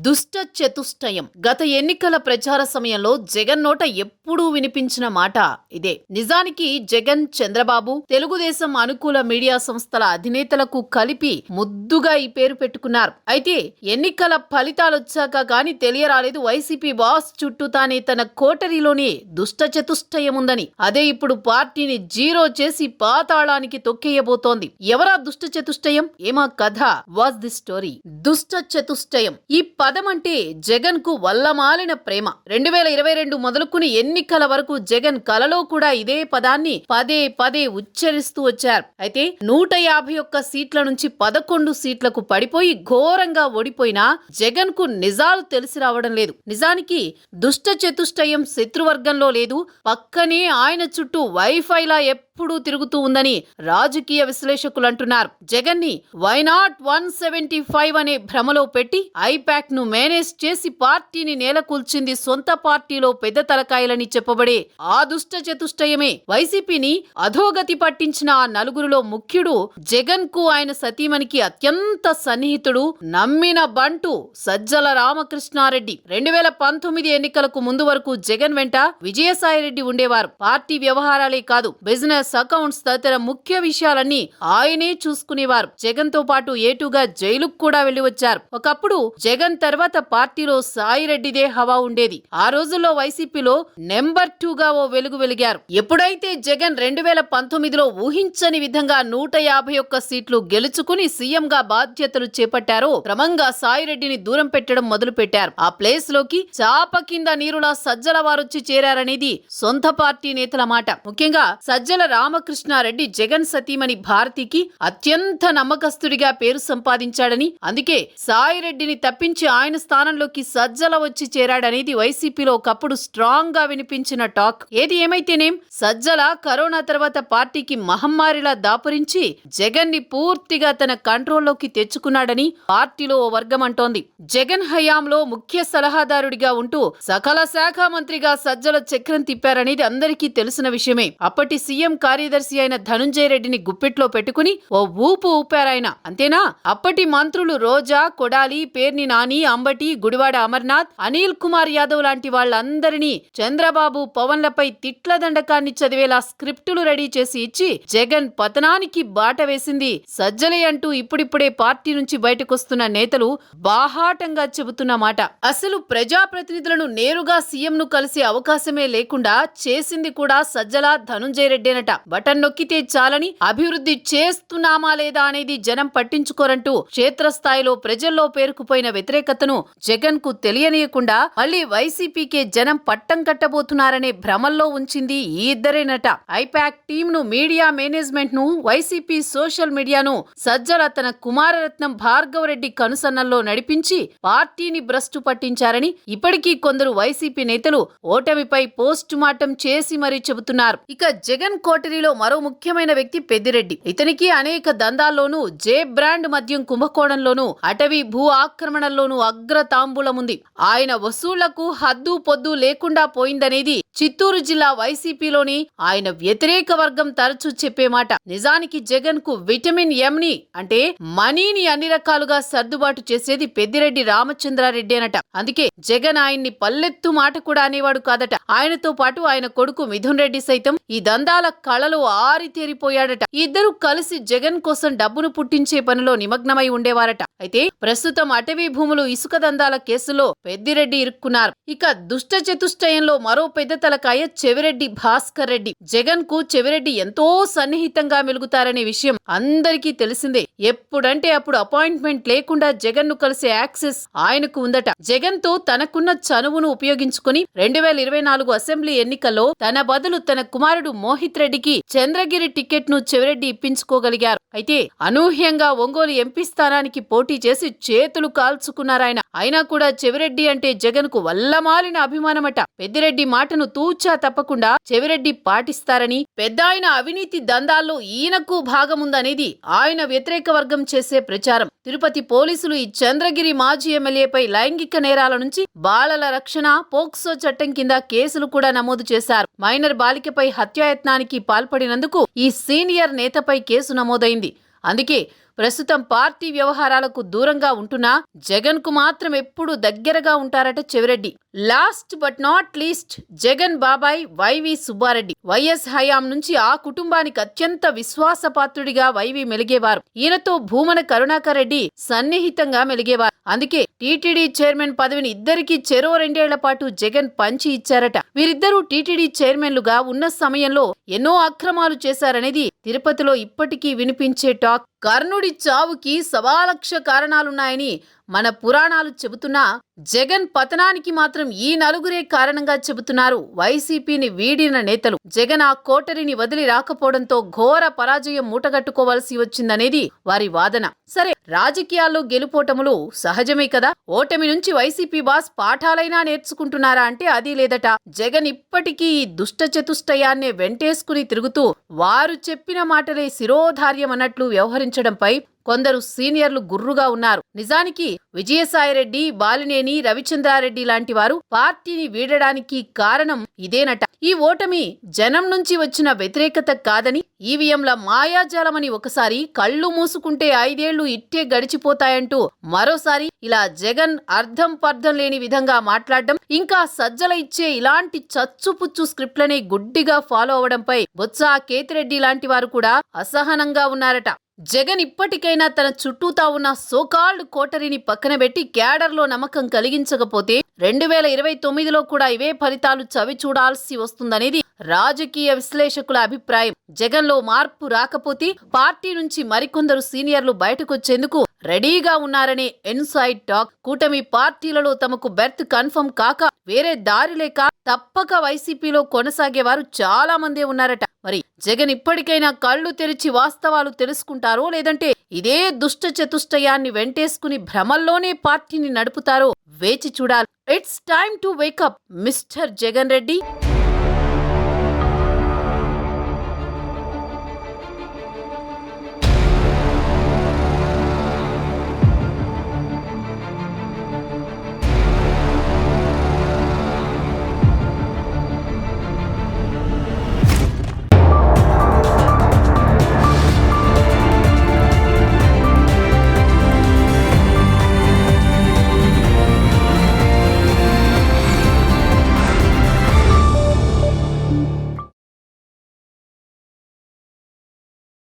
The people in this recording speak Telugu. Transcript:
దుష్ట చతుష్టయం. గత ఎన్నికల ప్రచార సమయంలో జగన్ నోట ఎప్పుడూ వినిపించిన మాట ఇదే. నిజానికి జగన్, చంద్రబాబు తెలుగుదేశం అనుకూల మీడియా సంస్థల అధినేతలకు కలిపి ముద్దుగా ఈ పేరు పెట్టుకున్నారు. అయితే ఎన్నికల ఫలితాలొచ్చాక గాని తెలియరాలేదు వైసీపీ బాస్ చుట్టూ తానే తన కోటరీలోనే దుష్ట చతుష్టయం ఉందని. అదే ఇప్పుడు పార్టీని జీరో చేసి పాతాళానికి తొక్కేయబోతోంది. ఎవరా దుష్ట చతుష్టయం? ఏమా కథ? Was the story. దుష్ట చతుష్టయం ఈ పదం అంటే జగన్ కు వల్లమాలిన ప్రేమ. 2022 మొదలుకుని ఎన్నికల వరకు జగన్ కలలో కూడా ఇదే పదాన్ని పదే పదే ఉచ్చరిస్తూ వచ్చారు. అయితే 151 సీట్ల నుంచి 11 సీట్లకు పడిపోయి ఘోరంగా ఓడిపోయినా జగన్ కు నిజాలు తెలిసి రావడం లేదు. నిజానికి దుష్ట చతుష్టయం శత్రువర్గంలో లేదు, పక్కనే ఆయన చుట్టూ వైఫైలా ఎప్పుడూ తిరుగుతూ ఉందని రాజకీయ విశ్లేషకులు అంటున్నారు. జగన్ ని వై నాట్ 175 అనే భ్రమలో పెట్టి ఐపాక్ ను మేనేజ్ చేసి పార్టీని నేలకూల్చింది సొంత పార్టీలో పెద్ద తలకాయలని చెప్పబడే ఆ దుష్ట చతుష్టయమే. వైసీపీని అధోగతి పట్టించిన ఆ నలుగురిలో ముఖ్యుడు జగన్ కు ఆయన సతీమణికి అత్యంత సన్నిహితుడు, నమ్మిన బంటు సజ్జల రామకృష్ణారెడ్డి. 2019 ఎన్నికలకు ముందు వరకు జగన్ వెంట విజయసాయిరెడ్డి ఉండేవారు. పార్టీ వ్యవహారాలే కాదు, బిజినెస్ అకౌంట్స్ తదితర ముఖ్య విషయాలన్నీ ఆయనే చూసుకునేవారు. జగన్ తో పాటు ఏటుగా జైలుకు కూడా వెళ్లి వచ్చారు. ఒకప్పుడు జగన్ తర్వాత పార్టీలో సాయిరెడ్డిదే హవా ఉండేది. ఆ రోజుల్లో వైసీపీలో నెంబర్ 2గా ఓ వెలుగు వెలిగారు. ఎప్పుడైతే జగన్ 2019లో ఊహించని విధంగా 151 సీట్లు గెలుచుకుని సీఎంగా బాధ్యతలు చేపట్టారో క్రమంగా సాయిరెడ్డిని దూరం పెట్టడం మొదలు పెట్టారు. ఆ ప్లేస్ లోకి చాప కింద నీరులా సజ్జల వారొచ్చి చేరారనేది సొంత పార్టీ నేతల మాట. ముఖ్యంగా సజ్జల రామకృష్ణారెడ్డి జగన్ సతీమణి భారతికి అత్యంత నమ్మకస్తుడిగా పేరు సంపాదించాడని, అందుకే సాయిరెడ్డిని తప్పించి ఆయన స్థానంలోకి సజ్జల వచ్చి చేరాడనేది వైసీపీలో ఒకప్పుడు స్ట్రాంగ్ గా వినిపించిన టాక్. ఏది ఏమైతేనేం సజ్జల కరోనా తర్వాత పార్టీకి మహమ్మారిలా దాపురించి జగన్ ని పూర్తిగా తన కంట్రోల్లోకి తెచ్చుకున్నాడని పార్టీలో ఓ వర్గం అంటోంది. జగన్ హయాంలో ముఖ్య సలహాదారుడిగా ఉంటూ సకల శాఖ మంత్రిగా సజ్జల చక్రం తిప్పారనేది అందరికీ తెలిసిన విషయమే. అప్పటి సీఎం కార్యదర్శి అయిన ధనుంజయ రెడ్డిని గుప్పిట్లో పెట్టుకుని ఓ ఊపు ఊపారాయన. అంతేనా? అప్పటి మంత్రులు రోజా, కొడాలి, పేర్ని నాని, అంబటి, గుడివాడ అమర్నాథ్, అనిల్ కుమార్ యాదవ్ లాంటి వాళ్ళందరినీ చంద్రబాబు, పవన్లపై తిట్ల దండకాన్ని చదివేలా స్క్రిప్టులు రెడీ చేసి ఇచ్చి జగన్ పతనానికి బాట వేసింది సజ్జలే అంటూ ఇప్పుడిప్పుడే పార్టీ నుంచి బయటకొస్తున్న నేతలు బాహాటంగా చెబుతున్న మాట. అసలు ప్రజాప్రతినిధులను నేరుగా సీఎం ను కలిసే అవకాశమే లేకుండా చేసింది కూడా సజ్జల, ధనుంజయ రెడ్డేనట. బటన్ నొక్కితే చాలని అభివృద్ధి చేస్తున్నామా లేదా అనేది జనం పట్టించుకోరంటూ క్షేత్రస్థాయిలో ప్రజల్లో పేరుకుపోయిన వ్యతిరేకతను జగన్ కు తెలియనీయకుండా మళ్లీ వైసీపీకే జనం పట్టం కట్టబోతున్నారనే భ్రమల్లో ఉంచింది ఈ ఇద్దరేనట. ఐపాక్ టీమ్ ను, మీడియా మేనేజ్మెంట్ ను, వైసీపీ సోషల్ మీడియాను సజ్జల తన కుమారరత్నం భార్గవరెడ్డి కనుసన్నల్లో నడిపించి పార్టీని భ్రష్టు పట్టించారని ఇప్పటికీ కొందరు వైసీపీ నేతలు ఓటమిపై పోస్ట్ మార్టం చేసి మరీ చెబుతున్నారు. ఇక జగన్ కోటరీలో మరో ముఖ్యమైన వ్యక్తి పెద్దిరెడ్డి. ఇతనికి అనేక దందాల్లోనూ, జే బ్రాండ్ మద్యం కుంభకోణంలోనూ, అటవీ భూ ఆక్రమణల్లోనూ అగ్రతాంబూలముంది. ఆయన వసూళ్లకు హద్దు పొద్దు లేకుండా పోయిందనేది చిత్తూరు జిల్లా వైసీపీలోని ఆయన వ్యతిరేక వర్గం తరచూ చెప్పే మాట. నిజానికి జగన్ కు విటమిన్ ఎం ని అంటే మనీని అన్ని రకాలుగా సర్దుబాటు చేసేది పెద్దిరెడ్డి రామచంద్రారెడ్డి అనట. అందుకే జగన్ ఆయన్ని పల్లెత్తు మాట కూడా అనేవాడు కాదట. ఆయనతో పాటు ఆయన కొడుకు మిథున్ రెడ్డి సైతం ఈ దందాల కళలో ఆరితేరిపోయాడట. ఇద్దరు కలిసి జగన్ కోసం డబ్బును పుట్టించే పనిలో నిమగ్నమై ఉండేవారట. అయితే ప్రస్తుతం అటవీ భూములు, ఇసుక దందాల కేసులో పెద్దిరెడ్డి ఇరుక్కున్నారు. ఇక దుష్ట చతుష్టయంలో మరో పెద్ద తలకాయ చెవిరెడ్డి భాస్కర్ రెడ్డి. జగన్ కు చెవిరెడ్డి ఎంతో సన్నిహితంగా మెలుగుతారనే విషయం అందరికీ తెలిసిందే. ఎప్పుడంటే అప్పుడు అపాయింట్మెంట్ లేకుండా జగన్ ను కలిసే యాక్సెస్ ఆయనకు ఉందట. జగన్ తో తనకున్న చనువును ఉపయోగించుకుని 2024 అసెంబ్లీ ఎన్నికల్లో తన బదులు తన కుమారుడు మోహిత్ రెడ్డికి చంద్రగిరి టికెట్ ను చెవిరెడ్డి ఇప్పించుకోగలిగారు. అయితే అనూహ్యంగా ఒంగోలు ఎంపీ స్థానానికి పోటీ చేసి చేతులు కాల్చుకున్నారాయన. అయినా కూడా చెవిరెడ్డి అంటే జగన్ కు వల్లమాలిన అభిమానమట. పెద్దిరెడ్డి మాటను తూచా తప్పకుండా చెవిరెడ్డి పాటిస్తారని, పెద్ద ఆయన అవినీతి దందాల్లో ఈయనకు భాగముందనేది ఆయన వ్యతిరేక వర్గం చేసే ప్రచారం. తిరుపతి పోలీసులు ఈ చంద్రగిరి మాజీ ఎమ్మెల్యేపై లైంగిక నేరాల నుంచి బాలల రక్షణ, పోక్సో చట్టం కింద కేసులు కూడా నమోదు చేశారు. మైనర్ బాలికపై హత్యాయత్నానికి పాల్పడినందుకు ఈ సీనియర్ నేతపై కేసు నమోదైంది. అందుకే ప్రస్తుతం పార్టీ వ్యవహారాలకు దూరంగా ఉంటున్నా జగన్ కు మాత్రం ఎప్పుడు దగ్గరగా ఉంటారట Chevireddy. Last but not least Jagan బాబాయ్ వైవి సుబ్బారెడ్డి. వైఎస్ హయాం నుంచి ఆ కుటుంబానికి అత్యంత విశ్వాసపాత్రుడిగా వైవి మెలిగేవారు. ఈయనతో భూమన కరుణాకర్ రెడ్డి సన్నిహితంగా మెలిగేవారు. అందుకే టీటీడీ చైర్మన్ పదవిని ఇద్దరికి చెరో 2 ఏళ్ల పాటు జగన్ పంచి ఇచ్చారట. వీరిద్దరూ టీటీడీ చైర్మన్లుగా ఉన్న సమయంలో ఎన్నో అక్రమాలు చేశారనేది తిరుపతిలో ఇప్పటికీ వినిపించే టాక్. కర్ణుడి చావుకి 1,00,000 కారణాలున్నాయని మన పురాణాలు చెబుతున్నా జగన్ పతనానికి మాత్రం ఈ నలుగురే కారణంగా చెబుతున్నారు వైసీపీని వీడిన నేతలు. జగన్ ఆ కోటరిని వదిలి రాకపోవడంతో ఘోర పరాజయం మూటగట్టుకోవాల్సి వచ్చిందనేది వారి వాదన. సరే, రాజకీయాల్లో గెలుపోటములు సహజమే కదా. ఓటమి నుంచి వైసీపీ బాస్ పాఠాలైనా నేర్చుకుంటున్నారా అంటే అది లేదట. జగన్ ఇప్పటికీ ఈ దుష్ట చతుష్టయాన్నే వెంటేసుకుని తిరుగుతూ వారు చెప్పిన మాటలే శిరోధార్యం అన్నట్లు వ్యవహరించడంపై కొందరు సీనియర్లు గుర్రుగా ఉన్నారు. నిజానికి విజయసాయిరెడ్డి, బాలినేని రవిచంద్రారెడ్డి లాంటి వారు పార్టీని వీడడానికి కారణం ఇదేనట. ఈ ఓటమి జనం నుంచి వచ్చిన వ్యతిరేకత కాదని, ఈవీఎంల మాయాజాలమని ఒకసారి కళ్ళు మూసుకుంటే 5 ఏళ్లు ఇట్టే గడిచిపోతాయంటూ మరోసారి ఇలా జగన్ అర్థం పర్థం లేని విధంగా మాట్లాడడం, ఇంకా సజ్జల ఇచ్చే ఇలాంటి చచ్చుపుచ్చు స్క్రిప్ట్లనే గుడ్డిగా ఫాలో అవడంపై బొత్స, కేతిరెడ్డి లాంటి వారు కూడా అసహనంగా ఉన్నారట. జగన్ ఇప్పటికైనా తన చుట్టూతా ఉన్న సోకాల్డ్ కోటరీని పక్కన పెట్టి క్యాడర్లో నమ్మకం కలిగించకపోతే 2029లో కూడా ఇవే ఫలితాలు చవి చూడాల్సి వస్తుందనేది రాజకీయ విశ్లేషకుల అభిప్రాయం. జగన్లో మార్పు రాకపోతే పార్టీ నుంచి మరికొందరు సీనియర్లు బయటకొచ్చేందుకు రెడీగా ఉన్నారనే ఇన్సైడ్ టాక్. కూటమి పార్టీలలో తమకు బెర్త్ కన్ఫర్మ్ కాక వేరే దారి లేక తప్పక వైసీపీలో కొనసాగేవారు చాలా మందే ఉన్నారట. మరి జగన్ ఇప్పటికైనా కళ్ళు తెరిచి వాస్తవాలు తెలుసుకుంటారో, లేదంటే ఇదే దుష్ట చతుష్టయాన్ని వెంటేసుకుని భ్రమల్లోనే పార్టీని నడుపుతారో వేచి చూడాలి. It's time to wake up mister Jagan Reddy.